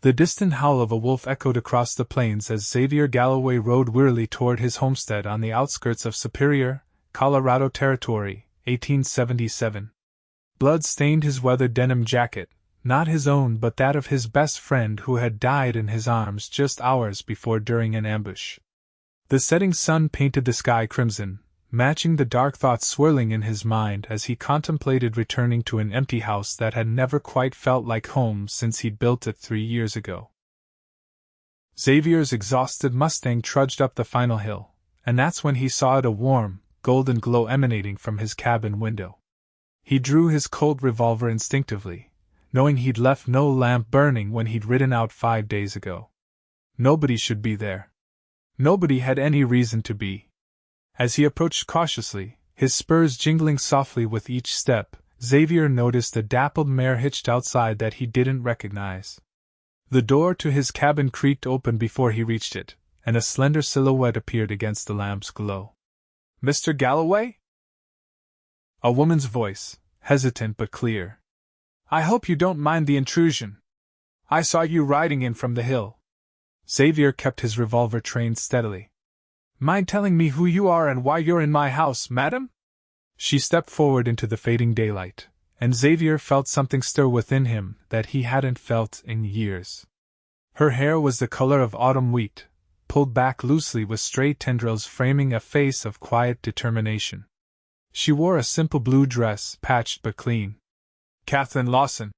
The distant howl of a wolf echoed across the plains as Xavier Galloway rode wearily toward his homestead on the outskirts of Superior, Colorado Territory, 1877. Blood stained his weathered denim jacket, not his own but that of his best friend who had died in his arms just hours before during an ambush. The setting sun painted the sky crimson, matching the dark thoughts swirling in his mind as he contemplated returning to an empty house that had never quite felt like home since he'd built it 3 years ago. Xavier's exhausted Mustang trudged up the final hill, and that's when he saw it, a warm, golden glow emanating from his cabin window. He drew his Colt revolver instinctively, knowing he'd left no lamp burning when he'd ridden out 5 days ago. Nobody should be there. Nobody had any reason to be. As he approached cautiously, his spurs jingling softly with each step, Xavier noticed a dappled mare hitched outside that he didn't recognize. The door to his cabin creaked open before he reached it, and a slender silhouette appeared against the lamp's glow. "Mr. Galloway?" A woman's voice, hesitant but clear. "I hope you don't mind the intrusion. I saw you riding in from the hill." Xavier kept his revolver trained steadily. "Mind telling me who you are and why you're in my house, madam?" She stepped forward into the fading daylight, and Xavier felt something stir within him that he hadn't felt in years. Her hair was the color of autumn wheat, pulled back loosely with stray tendrils framing a face of quiet determination. She wore a simple blue dress, patched but clean. "Katherine Lawson,"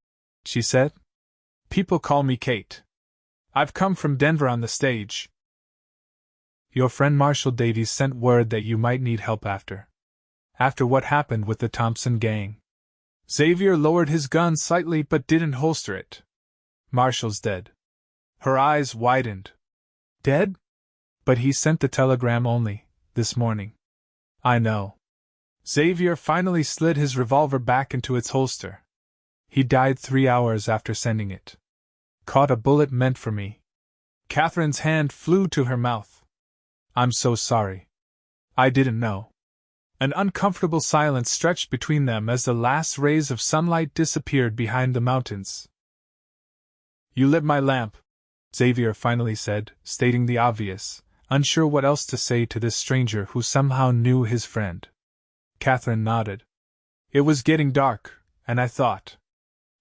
she said. "People call me Kate. I've come from Denver on the stage. Your friend Marshall Davies sent word that you might need help after what happened with the Thompson gang." Xavier lowered his gun slightly but didn't holster it. "Marshall's dead." Her eyes widened. "Dead? But he sent the telegram only this morning." "I know." Xavier finally slid his revolver back into its holster. "He died 3 hours after sending it. Caught a bullet meant for me." Catherine's hand flew to her mouth. "I'm so sorry. I didn't know." An uncomfortable silence stretched between them as the last rays of sunlight disappeared behind the mountains. "You lit my lamp," Xavier finally said, stating the obvious, unsure what else to say to this stranger who somehow knew his friend. Katherine nodded. "It was getting dark, and I thought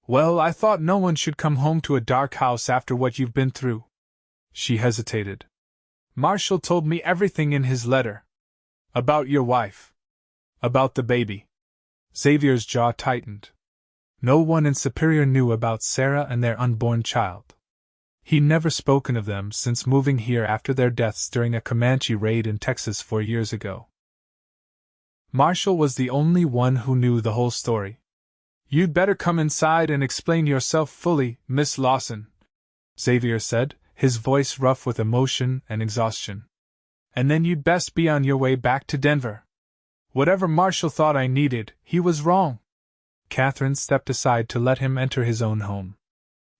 no one should come home to a dark house after what you've been through." She hesitated. "Marshall told me everything in his letter. About your wife. About the baby." Xavier's jaw tightened. No one in Superior knew about Sarah and their unborn child. He'd never spoken of them since moving here after their deaths during a Comanche raid in Texas 4 years ago. Marshall was the only one who knew the whole story. "You'd better come inside and explain yourself fully, Miss Lawson," Xavier said, his voice rough with emotion and exhaustion. "And then you'd best be on your way back to Denver. Whatever Marshall thought I needed, he was wrong." Katherine stepped aside to let him enter his own home.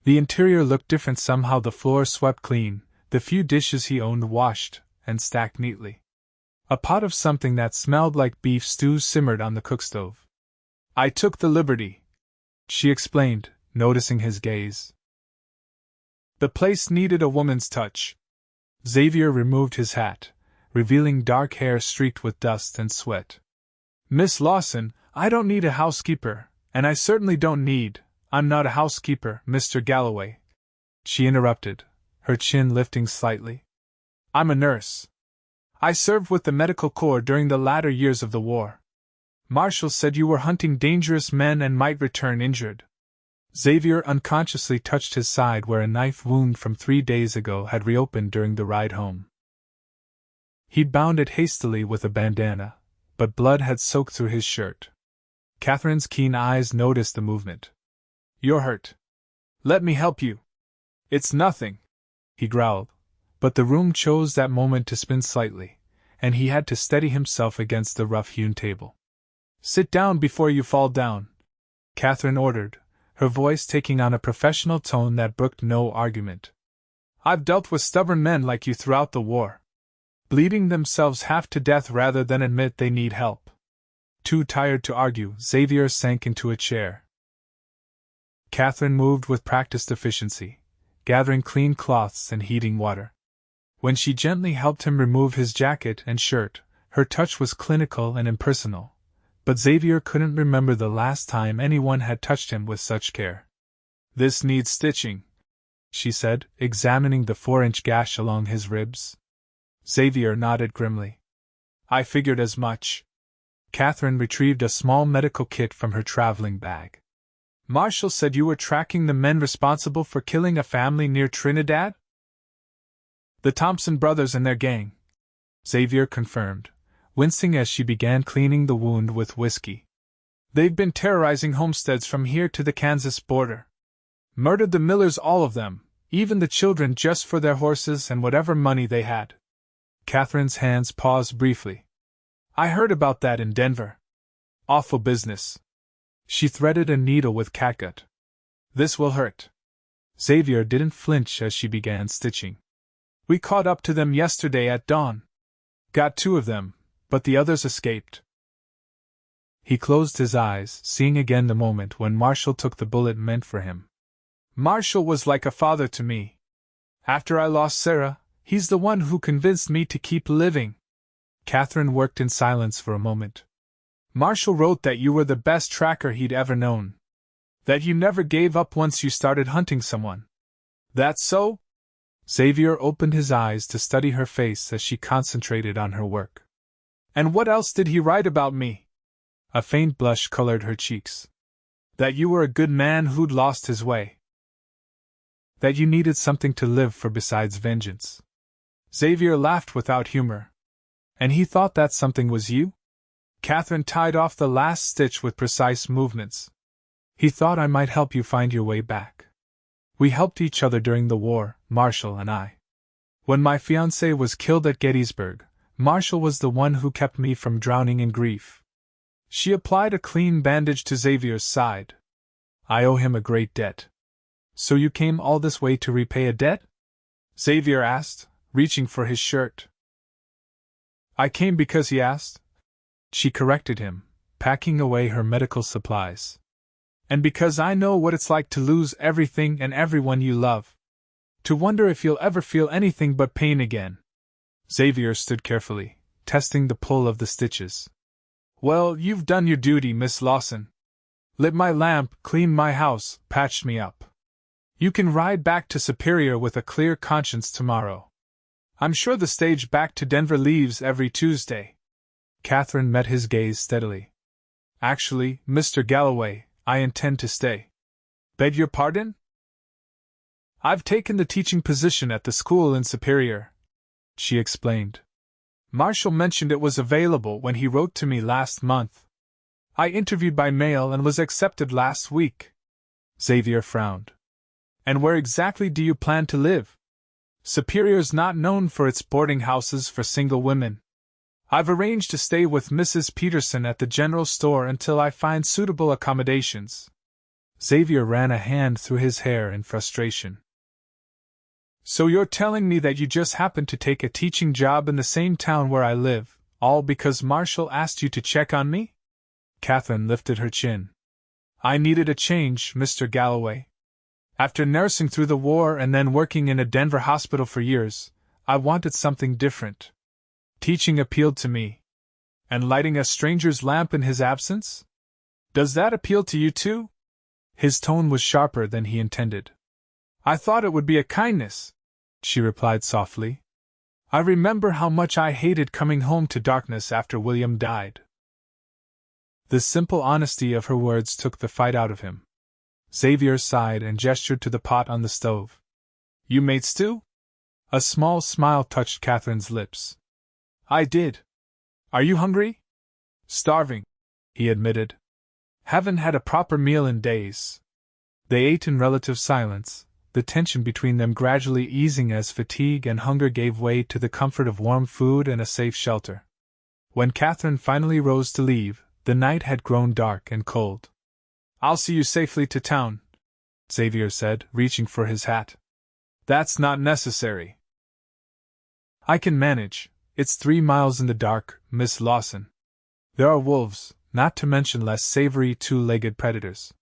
The interior looked different somehow, the floor swept clean, the few dishes he owned washed and stacked neatly. A pot of something that smelled like beef stew simmered on the cookstove. "I took the liberty," she explained, noticing his gaze. "The place needed a woman's touch." Xavier removed his hat, revealing dark hair streaked with dust and sweat. "Miss Lawson, I don't need a housekeeper, and I certainly I'm not a housekeeper, Mr. Galloway," she interrupted, her chin lifting slightly. "I'm a nurse. I served with the medical corps during the latter years of the war. Marshall said you were hunting dangerous men and might return injured." Xavier unconsciously touched his side where a knife wound from 3 days ago had reopened during the ride home. He'd bound it hastily with a bandana, but blood had soaked through his shirt. Katherine's keen eyes noticed the movement. "You're hurt. Let me help you." "It's nothing," he growled, but the room chose that moment to spin slightly, and he had to steady himself against the rough-hewn table. "Sit down before you fall down," Katherine ordered, her voice taking on a professional tone that brooked no argument. "I've dealt with stubborn men like you throughout the war, bleeding themselves half to death rather than admit they need help." Too tired to argue, Xavier sank into a chair. Katherine moved with practiced efficiency, gathering clean cloths and heating water. When she gently helped him remove his jacket and shirt, her touch was clinical and impersonal, but Xavier couldn't remember the last time anyone had touched him with such care. "This needs stitching," she said, examining the 4-inch gash along his ribs. Xavier nodded grimly. "I figured as much." Katherine retrieved a small medical kit from her traveling bag. "Marshall said you were tracking the men responsible for killing a family near Trinidad?" "The Thompson brothers and their gang," Xavier confirmed, wincing as she began cleaning the wound with whiskey. "They've been terrorizing homesteads from here to the Kansas border. Murdered the Millers, all of them, even the children, just for their horses and whatever money they had." Katherine's hands paused briefly. "I heard about that in Denver. Awful business." She threaded a needle with catgut. "This will hurt." Xavier didn't flinch as she began stitching. "We caught up to them yesterday at dawn. Got 2 of them, but the others escaped." He closed his eyes, seeing again the moment when Marshall took the bullet meant for him. "Marshall was like a father to me. After I lost Sarah, he's the one who convinced me to keep living." Katherine worked in silence for a moment. "Marshall wrote that you were the best tracker he'd ever known. That you never gave up once you started hunting someone. That's so?" Xavier opened his eyes to study her face as she concentrated on her work. "And what else did he write about me?" A faint blush colored her cheeks. "That you were a good man who'd lost his way. That you needed something to live for besides vengeance." Xavier laughed without humor. "And he thought that something was you?" Katherine tied off the last stitch with precise movements. "He thought I might help you find your way back. We helped each other during the war, Marshall and I. When my fiancée was killed at Gettysburg, Marshall was the one who kept me from drowning in grief." She applied a clean bandage to Xavier's side. "I owe him a great debt." "So you came all this way to repay a debt?" Xavier asked, reaching for his shirt. "I came because he asked," she corrected him, packing away her medical supplies. "And because I know what it's like to lose everything and everyone you love. To wonder if you'll ever feel anything but pain again." Xavier stood carefully, testing the pull of the stitches. "Well, you've done your duty, Miss Lawson. Lit my lamp, cleaned my house, patched me up. You can ride back to Superior with a clear conscience tomorrow. I'm sure the stage back to Denver leaves every Tuesday." Katherine met his gaze steadily. "Actually, Mr. Galloway, I intend to stay." "Beg your pardon?" "I've taken the teaching position at the school in Superior," she explained. "Marshall mentioned it was available when he wrote to me last month. I interviewed by mail and was accepted last week." Xavier frowned. "And where exactly do you plan to live? Superior's not known for its boarding houses for single women. I've arranged to stay with Mrs. Peterson at the general store until I find suitable accommodations." Xavier ran a hand through his hair in frustration. "So you're telling me that you just happened to take a teaching job in the same town where I live, all because Marshall asked you to check on me?" Katherine lifted her chin. "I needed a change, Mr. Galloway. After nursing through the war and then working in a Denver hospital for years, I wanted something different. Teaching appealed to me. And lighting a stranger's lamp in his absence? Does that appeal to you too?" His tone was sharper than he intended. "I thought it would be a kindness," she replied softly. "I remember how much I hated coming home to darkness after William died." The simple honesty of her words took the fight out of him. Xavier sighed and gestured to the pot on the stove. "You made stew?" A small smile touched Katherine's lips. "I did. Are you hungry?" "Starving," he admitted. "Haven't had a proper meal in days." They ate in relative silence, the tension between them gradually easing as fatigue and hunger gave way to the comfort of warm food and a safe shelter. When Katherine finally rose to leave, the night had grown dark and cold. "I'll see you safely to town," Xavier said, reaching for his hat. "That's not necessary." "I can manage. It's 3 miles in the dark, Miss Lawson. There are wolves, not to mention less savory 2-legged predators.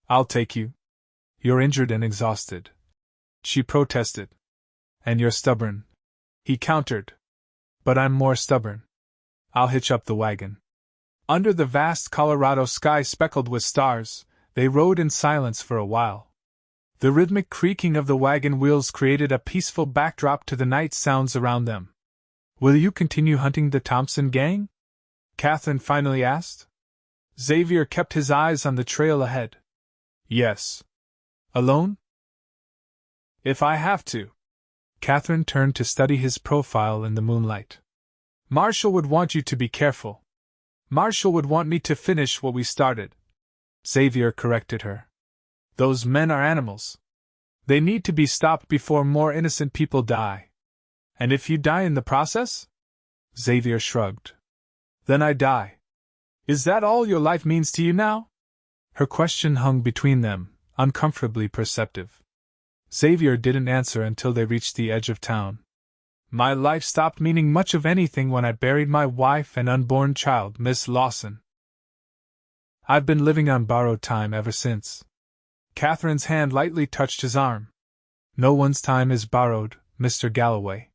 I'll take you. You're injured and exhausted." she protested. And you're stubborn, he countered. But I'm more stubborn. I'll hitch up the wagon. Under the vast Colorado sky speckled with stars, they rode in silence for a while. The rhythmic creaking of the wagon wheels created a peaceful backdrop to the night sounds around them. Will you continue hunting the Thompson gang? Katherine finally asked. Xavier kept his eyes on the trail ahead. Yes. Alone? If I have to. Katherine turned to study his profile in the moonlight. Marshall would want you to be careful. Marshall would want me to finish what we started. Xavier corrected her. Those men are animals. They need to be stopped before more innocent people die. And if you die in the process? Xavier shrugged. Then I die. Is that all your life means to you now? Her question hung between them, uncomfortably perceptive. Xavier didn't answer until they reached the edge of town. My life stopped meaning much of anything when I buried my wife and unborn child, Miss Lawson. I've been living on borrowed time ever since. Katherine's hand lightly touched his arm. No one's time is borrowed, Mr. Galloway.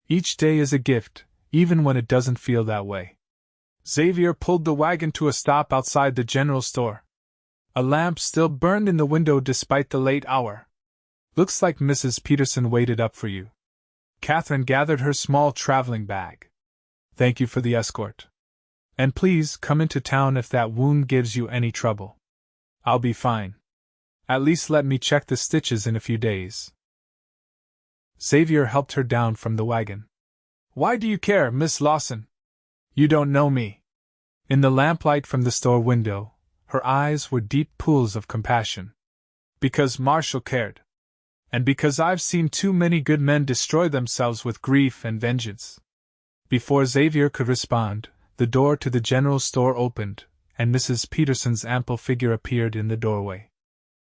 Each day is a gift, even when it doesn't feel that way. Xavier pulled the wagon to a stop outside the general store. A lamp still burned in the window despite the late hour. Looks like Mrs. Peterson waited up for you. Katherine gathered her small traveling bag. Thank you for the escort. And please come into town if that wound gives you any trouble. I'll be fine. At least let me check the stitches in a few days. Xavier helped her down from the wagon. Why do you care, Miss Lawson? You don't know me. In the lamplight from the store window, her eyes were deep pools of compassion. Because Marshall cared. And because I've seen too many good men destroy themselves with grief and vengeance. Before Xavier could respond, the door to the general store opened, and Mrs. Peterson's ample figure appeared in the doorway.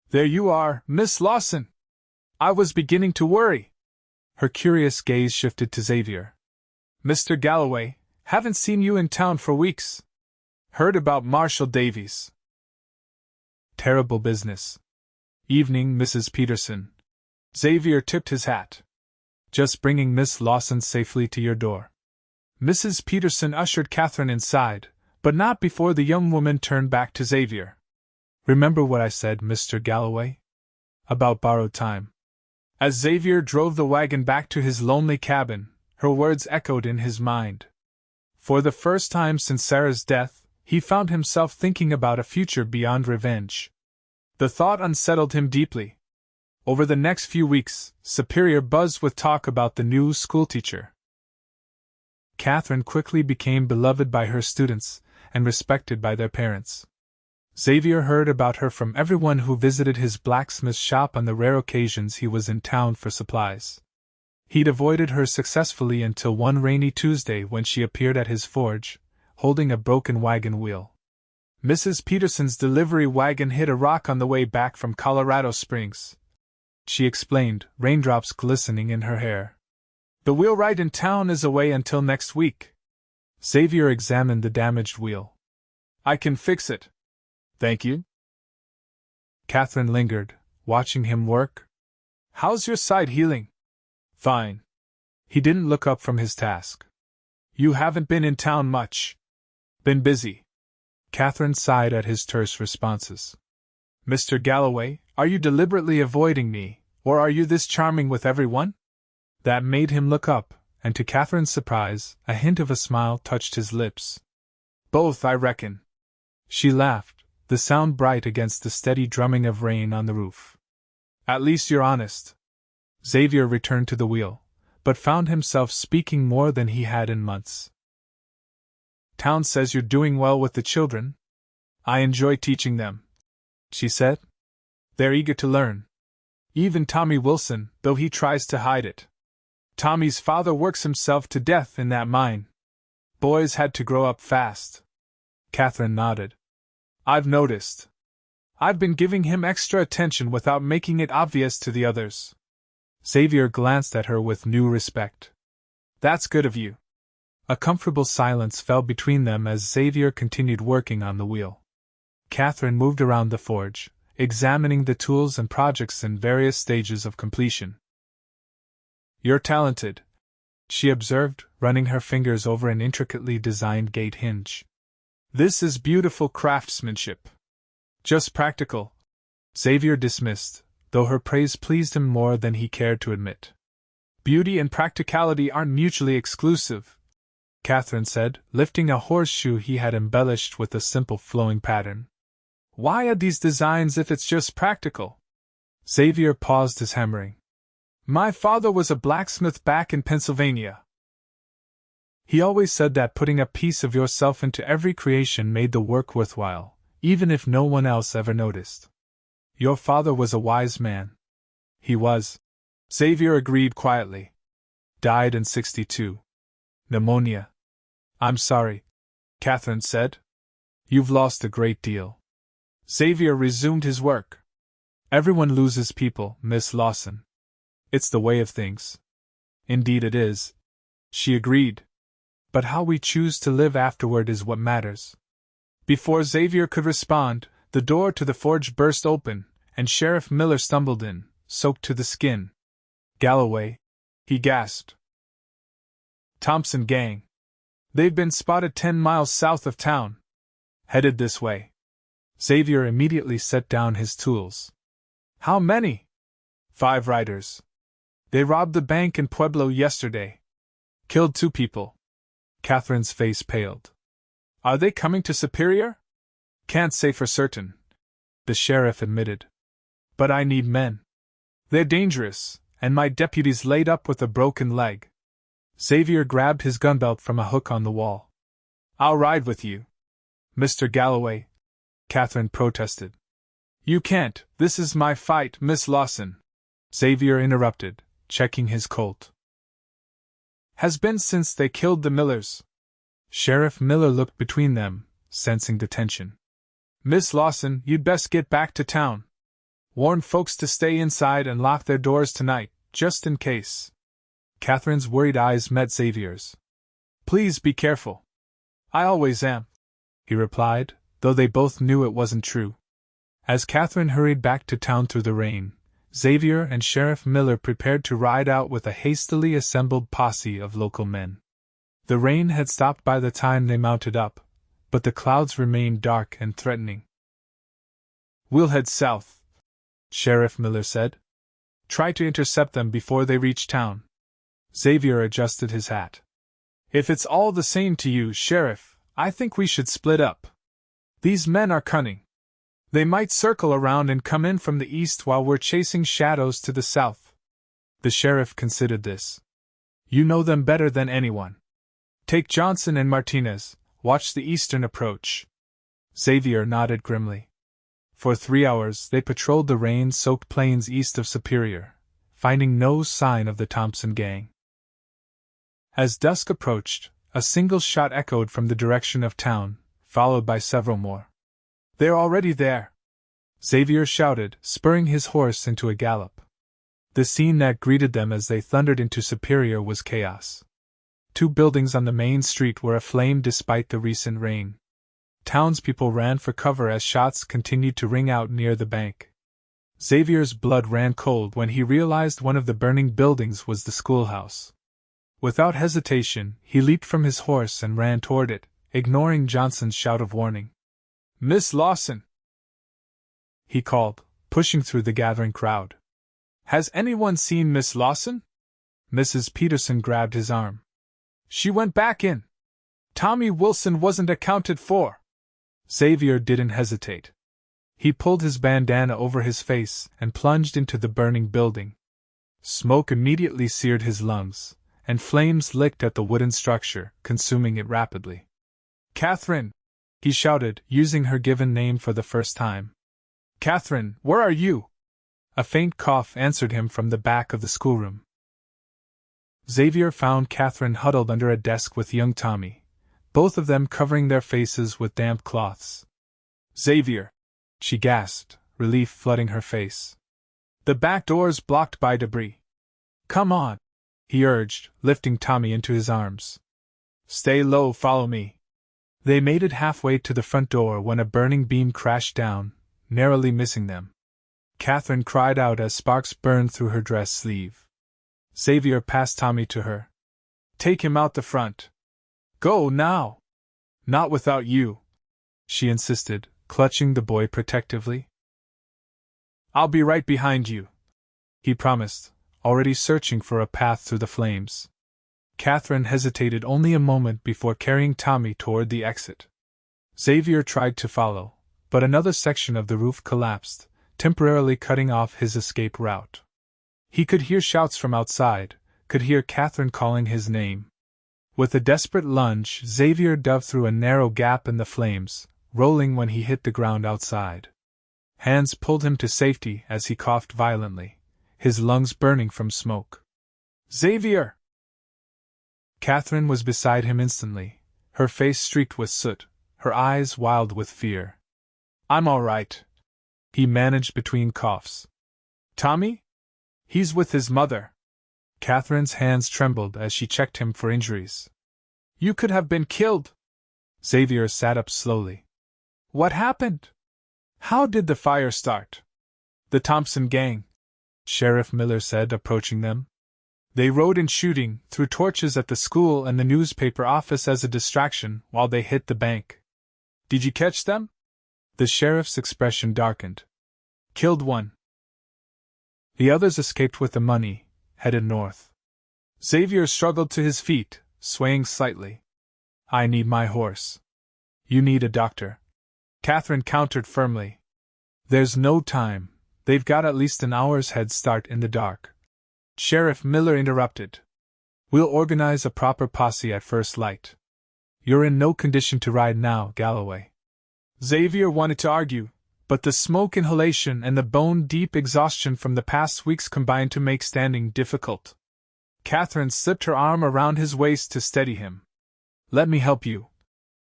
There you are, Miss Lawson! I was beginning to worry. Her curious gaze shifted to Xavier. Mr. Galloway, haven't seen you in town for weeks. Heard about Marshall Davies. Terrible business. Evening, Mrs. Peterson. Xavier tipped his hat. Just bringing Miss Lawson safely to your door. Mrs. Peterson ushered Katherine inside, but not before the young woman turned back to Xavier. Remember what I said, Mr. Galloway? About borrowed time. As Xavier drove the wagon back to his lonely cabin, her words echoed in his mind. For the first time since Sarah's death, he found himself thinking about a future beyond revenge. The thought unsettled him deeply. Over the next few weeks, Superior buzzed with talk about the new schoolteacher. Katherine quickly became beloved by her students and respected by their parents. Xavier heard about her from everyone who visited his blacksmith shop on the rare occasions he was in town for supplies. He'd avoided her successfully until one rainy Tuesday when she appeared at his forge, holding a broken wagon wheel. Mrs. Peterson's delivery wagon hit a rock on the way back from Colorado Springs. She explained, raindrops glistening in her hair. The wheelwright in town is away until next week. Xavier examined the damaged wheel. I can fix it. Thank you. Katherine lingered, watching him work. How's your side healing? Fine. He didn't look up from his task. You haven't been in town much. Been busy. Katherine sighed at his terse responses. Mr. Galloway, are you deliberately avoiding me, or are you this charming with everyone? That made him look up, and to Katherine's surprise, a hint of a smile touched his lips. Both, I reckon. She laughed, the sound bright against the steady drumming of rain on the roof. At least you're honest. Xavier returned to the wheel, but found himself speaking more than he had in months. Town says you're doing well with the children. I enjoy teaching them, she said. They're eager to learn. Even Tommy Wilson, though he tries to hide it. Tommy's father works himself to death in that mine. Boys had to grow up fast. Katherine nodded. I've noticed. I've been giving him extra attention without making it obvious to the others. Xavier glanced at her with new respect. That's good of you. A comfortable silence fell between them as Xavier continued working on the wheel. Katherine moved around the forge, examining the tools and projects in various stages of completion. "You're talented," she observed, running her fingers over an intricately designed gate hinge. "This is beautiful craftsmanship." "Just practical," Xavier dismissed, though her praise pleased him more than he cared to admit. "Beauty and practicality aren't mutually exclusive," Katherine said, lifting a horseshoe he had embellished with a simple flowing pattern. "Why add these designs if it's just practical?" Xavier paused his hammering. "My father was a blacksmith back in Pennsylvania. He always said that putting a piece of yourself into every creation made the work worthwhile, even if no one else ever noticed. Your father was a wise man." "He was," Xavier agreed quietly. "Died in 62. Pneumonia." "I'm sorry," Katherine said. "You've lost a great deal." Xavier resumed his work. "Everyone loses people, Miss Lawson. It's the way of things." "Indeed it is," she agreed. "But how we choose to live afterward is what matters." Before Xavier could respond, the door to the forge burst open, and Sheriff Miller stumbled in, soaked to the skin. "Galloway," he gasped. "Thompson gang. They've been spotted 10 miles south of town. Headed this way." Xavier immediately set down his tools. "How many?" "5 riders. They robbed the bank in Pueblo yesterday. Killed 2 people." Katherine's face paled. "Are they coming to Superior?" "Can't say for certain," the sheriff admitted. "But I need men. They're dangerous, and my deputy's laid up with a broken leg." Xavier grabbed his gunbelt from a hook on the wall. "I'll ride with you." "Mr. Galloway," Katherine protested. "You can't, this is my fight, Miss Lawson," Xavier interrupted, checking his Colt. "Has been since they killed the Millers." Sheriff Miller looked between them, sensing the tension. "Miss Lawson, you'd best get back to town. Warn folks to stay inside and lock their doors tonight, just in case." Katherine's worried eyes met Xavier's. "Please be careful." "I always am," he replied, though they both knew it wasn't true. As Katherine hurried back to town through the rain, Xavier and Sheriff Miller prepared to ride out with a hastily assembled posse of local men. The rain had stopped by the time they mounted up, but the clouds remained dark and threatening. "We'll head south," Sheriff Miller said. "Try to intercept them before they reach town." Xavier adjusted his hat. "If it's all the same to you, Sheriff, I think we should split up. These men are cunning. They might circle around and come in from the east while we're chasing shadows to the south." The sheriff considered this. "You know them better than anyone. Take Johnson and Martinez, watch the eastern approach." Xavier nodded grimly. For 3 hours they patrolled the rain-soaked plains east of Superior, finding no sign of the Thompson gang. As dusk approached, a single shot echoed from the direction of town, followed by several more. "They're already there!" Xavier shouted, spurring his horse into a gallop. The scene that greeted them as they thundered into Superior was chaos. 2 buildings on the main street were aflame despite the recent rain. Townspeople ran for cover as shots continued to ring out near the bank. Xavier's blood ran cold when he realized one of the burning buildings was the schoolhouse. Without hesitation, he leaped from his horse and ran toward it, ignoring Johnson's shout of warning. "Miss Lawson!" he called, pushing through the gathering crowd. "Has anyone seen Miss Lawson?" Mrs. Peterson grabbed his arm. "She went back in. Tommy Wilson wasn't accounted for." Xavier didn't hesitate. He pulled his bandana over his face and plunged into the burning building. Smoke immediately seared his lungs, and flames licked at the wooden structure, consuming it rapidly. "Katherine!" he shouted, using her given name for the first time. "Katherine, where are you?" A faint cough answered him from the back of the schoolroom. Xavier found Katherine huddled under a desk with young Tommy, both of them covering their faces with damp cloths. "Xavier!" she gasped, relief flooding her face. "The back door's blocked by debris." "Come on," he urged, lifting Tommy into his arms. "Stay low, follow me." They made it halfway to the front door when a burning beam crashed down, narrowly missing them. Katherine cried out as sparks burned through her dress sleeve. Xavier passed Tommy to her. "Take him out the front. Go, now!" "Not without you," she insisted, clutching the boy protectively. "I'll be right behind you," he promised, already searching for a path through the flames. Katherine hesitated only a moment before carrying Tommy toward the exit. Xavier tried to follow, but another section of the roof collapsed, temporarily cutting off his escape route. He could hear shouts from outside, could hear Katherine calling his name. With a desperate lunge, Xavier dove through a narrow gap in the flames, rolling when he hit the ground outside. Hands pulled him to safety as he coughed violently, his lungs burning from smoke. "Xavier!" Katherine was beside him instantly, her face streaked with soot, her eyes wild with fear. "I'm all right," he managed between coughs. "Tommy? He's with his mother." Katherine's hands trembled as she checked him for injuries. "You could have been killed." Xavier sat up slowly. "What happened? How did the fire start?" "The Thompson gang," Sheriff Miller said, approaching them. "They rode in shooting, threw torches at the school and the newspaper office as a distraction while they hit the bank." "Did you catch them?" The sheriff's expression darkened. "Killed one. The others escaped with the money, headed north." Xavier struggled to his feet, swaying slightly. "I need my horse." "You need a doctor," Katherine countered firmly. "There's no time. They've got at least an hour's head start in the dark." Sheriff Miller interrupted. "We'll organize a proper posse at first light. You're in no condition to ride now, Galloway." Xavier wanted to argue, but the smoke inhalation and the bone-deep exhaustion from the past weeks combined to make standing difficult. Katherine slipped her arm around his waist to steady him. "Let me help you,"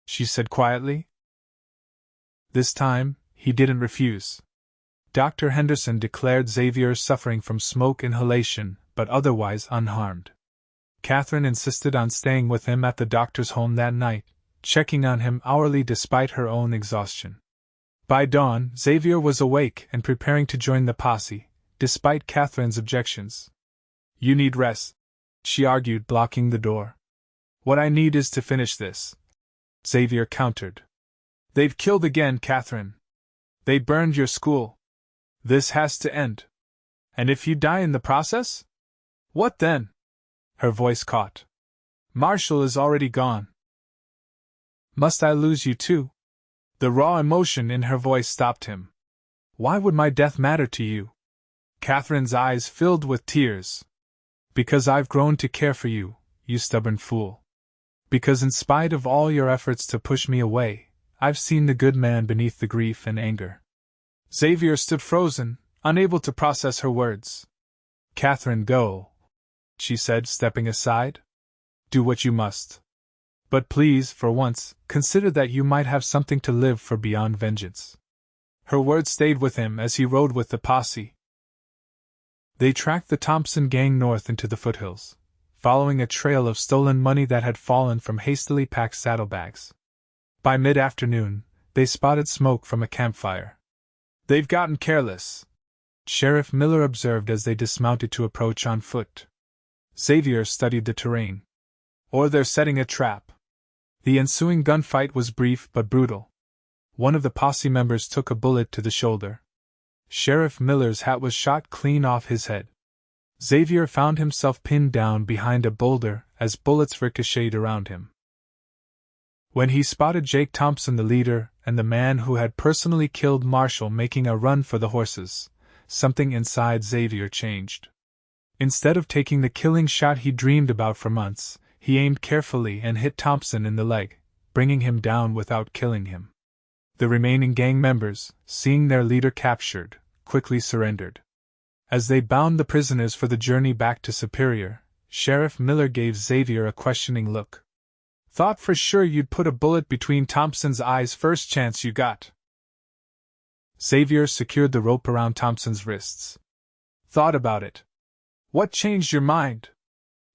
she said quietly. This time, he didn't refuse. Dr. Henderson declared Xavier suffering from smoke inhalation, but otherwise unharmed. Katherine insisted on staying with him at the doctor's home that night, checking on him hourly despite her own exhaustion. By dawn, Xavier was awake and preparing to join the posse, despite Katherine's objections. "You need rest," she argued, blocking the door. "What I need is to finish this," Xavier countered. "They've killed again, Katherine. They burned your school. This has to end. And if you die in the process? What then?" Her voice caught. "Marshall is already gone." "Must I lose you too?" The raw emotion in her voice stopped him. "Why would my death matter to you?" Katherine's eyes filled with tears. "Because I've grown to care for you, you stubborn fool. Because in spite of all your efforts to push me away, I've seen the good man beneath the grief and anger." Xavier stood frozen, unable to process her words. "Katherine, go," she said, stepping aside. "Do what you must. But please, for once, consider that you might have something to live for beyond vengeance." Her words stayed with him as he rode with the posse. They tracked the Thompson gang north into the foothills, following a trail of stolen money that had fallen from hastily packed saddlebags. By mid-afternoon, they spotted smoke from a campfire. "They've gotten careless," Sheriff Miller observed as they dismounted to approach on foot. Xavier studied the terrain. "Or they're setting a trap." The ensuing gunfight was brief but brutal. One of the posse members took a bullet to the shoulder. Sheriff Miller's hat was shot clean off his head. Xavier found himself pinned down behind a boulder as bullets ricocheted around him. When he spotted Jake Thompson, the leader, and the man who had personally killed Marshall making a run for the horses, something inside Xavier changed. Instead of taking the killing shot he dreamed about for months, he aimed carefully and hit Thompson in the leg, bringing him down without killing him. The remaining gang members, seeing their leader captured, quickly surrendered. As they bound the prisoners for the journey back to Superior, Sheriff Miller gave Xavier a questioning look. "Thought for sure you'd put a bullet between Thompson's eyes first chance you got." Xavier secured the rope around Thompson's wrists. "Thought about it. What changed your mind?"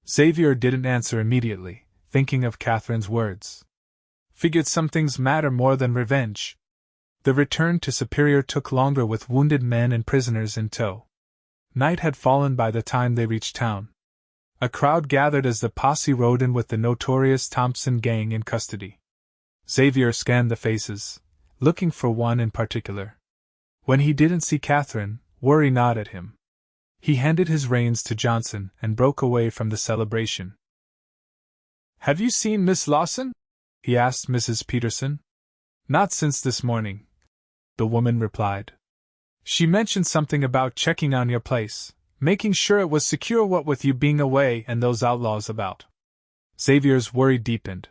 Xavier didn't answer immediately, thinking of Katherine's words. "Figured some things matter more than revenge." The return to Superior took longer with wounded men and prisoners in tow. Night had fallen by the time they reached town. A crowd gathered as the posse rode in with the notorious Thompson gang in custody. Xavier scanned the faces, looking for one in particular. When he didn't see Katherine, worry gnawed at him. He handed his reins to Johnson and broke away from the celebration. "Have you seen Miss Lawson?" he asked Mrs. Peterson. "Not since this morning," the woman replied. "She mentioned something about checking on your place, making sure it was secure, what with you being away and those outlaws about." Xavier's worry deepened.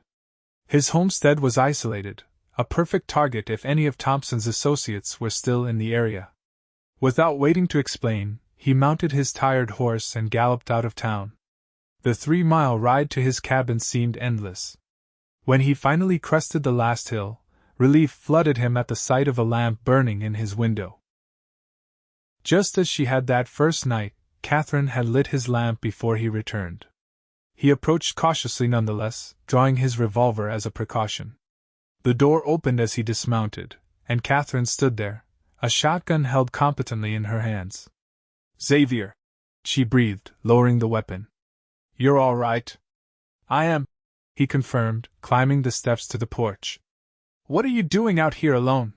His homestead was isolated, a perfect target if any of Thompson's associates were still in the area. Without waiting to explain, he mounted his tired horse and galloped out of town. The 3-mile ride to his cabin seemed endless. When he finally crested the last hill, relief flooded him at the sight of a lamp burning in his window. Just as she had that first night, Katherine had lit his lamp before he returned. He approached cautiously nonetheless, drawing his revolver as a precaution. The door opened as he dismounted, and Katherine stood there, a shotgun held competently in her hands. "Xavier," she breathed, lowering the weapon. "You're all right?" "I am," he confirmed, climbing the steps to the porch. "What are you doing out here alone?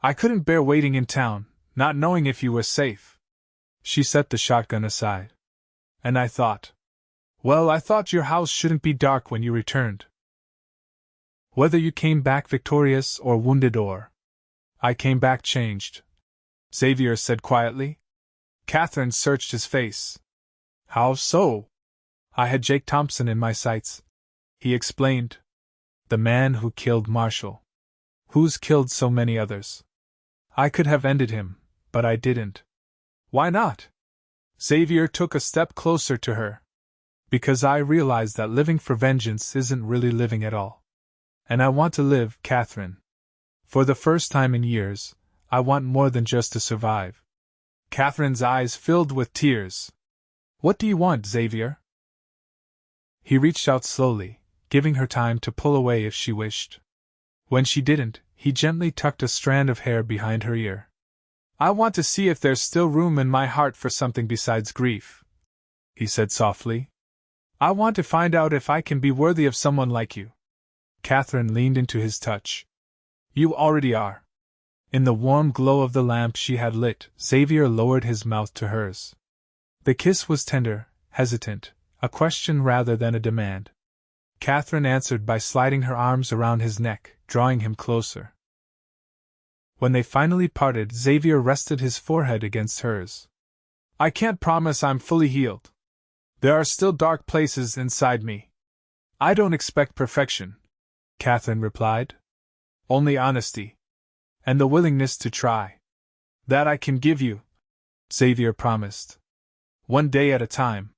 I couldn't bear waiting in town, not knowing if you were safe." She set the shotgun aside. "And I thought your house shouldn't be dark when you returned. Whether you came back victorious or wounded or—" "I came back changed," Xavier said quietly. Katherine searched his face. "How so?" "I had Jake Thompson in my sights," he explained. "The man who killed Marshall. Who's killed so many others. I could have ended him, but I didn't." "Why not?" Xavier took a step closer to her. "Because I realize that living for vengeance isn't really living at all. And I want to live, Katherine. For the first time in years, I want more than just to survive." Katherine's eyes filled with tears. "What do you want, Xavier?" He reached out slowly, giving her time to pull away if she wished. When she didn't, he gently tucked a strand of hair behind her ear. "I want to see if there's still room in my heart for something besides grief," he said softly. "I want to find out if I can be worthy of someone like you." Katherine leaned into his touch. "You already are." In the warm glow of the lamp she had lit, Xavier lowered his mouth to hers. The kiss was tender, hesitant, a question rather than a demand. Katherine answered by sliding her arms around his neck, drawing him closer. When they finally parted, Xavier rested his forehead against hers. "I can't promise I'm fully healed. There are still dark places inside me. I don't expect perfection," Katherine replied. "Only honesty. And the willingness to try. That I can give you," Xavier promised. "One day at a time."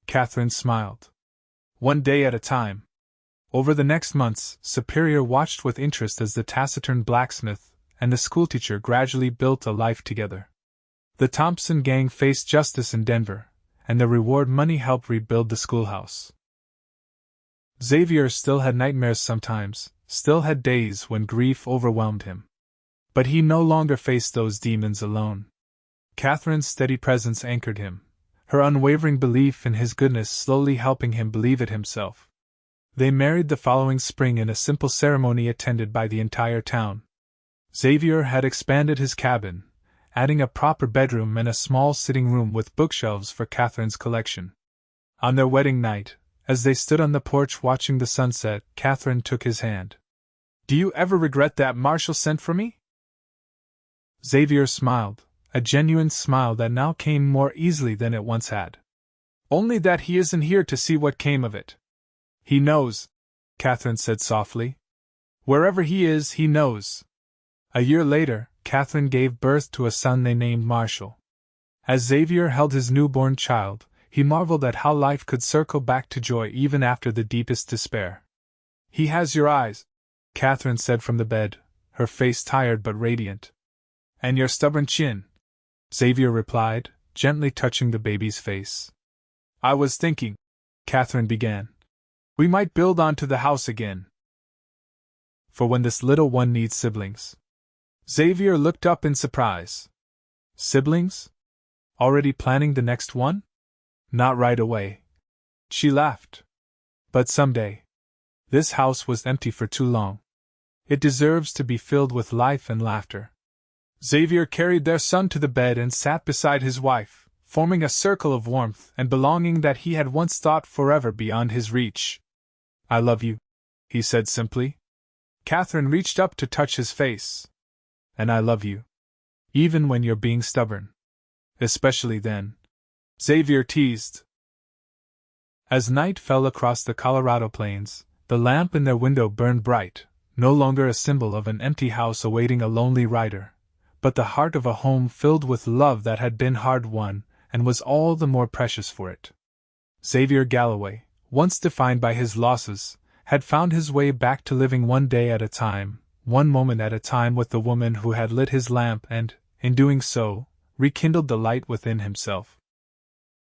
Katherine smiled. "One day at a time." Over the next months, Superior watched with interest as the taciturn blacksmith and the schoolteacher gradually built a life together. The Thompson gang faced justice in Denver, and the reward money helped rebuild the schoolhouse. Xavier still had nightmares sometimes, still had days when grief overwhelmed him. But he no longer faced those demons alone. Katherine's steady presence anchored him, her unwavering belief in his goodness slowly helping him believe it himself. They married the following spring in a simple ceremony attended by the entire town. Xavier had expanded his cabin, adding a proper bedroom and a small sitting room with bookshelves for Katherine's collection. On their wedding night, as they stood on the porch watching the sunset, Katherine took his hand. "Do you ever regret that Marshall sent for me?" Xavier smiled, a genuine smile that now came more easily than it once had. "Only that he isn't here to see what came of it." "He knows," Katherine said softly. "Wherever he is, he knows." A year later, Katherine gave birth to a son they named Marshall. As Xavier held his newborn child, he marveled at how life could circle back to joy even after the deepest despair. "He has your eyes," Katherine said from the bed, her face tired but radiant. "And your stubborn chin," Xavier replied, gently touching the baby's face. "I was thinking," Katherine began, "we might build onto the house again. For when this little one needs siblings." Xavier looked up in surprise. Siblings? Already planning the next one? Not right away. She laughed. But someday. This house was empty for too long. It deserves to be filled with life and laughter. Xavier carried their son to the bed and sat beside his wife, forming a circle of warmth and belonging that he had once thought forever beyond his reach. I love you, he said simply. Katherine reached up to touch his face. And I love you. Even when you're being stubborn. Especially then. Xavier teased. As night fell across the Colorado plains, the lamp in their window burned bright, no longer a symbol of an empty house awaiting a lonely rider, but the heart of a home filled with love that had been hard-won and was all the more precious for it. Xavier Galloway, once defined by his losses, had found his way back to living one day at a time, one moment at a time with the woman who had lit his lamp and, in doing so, rekindled the light within himself.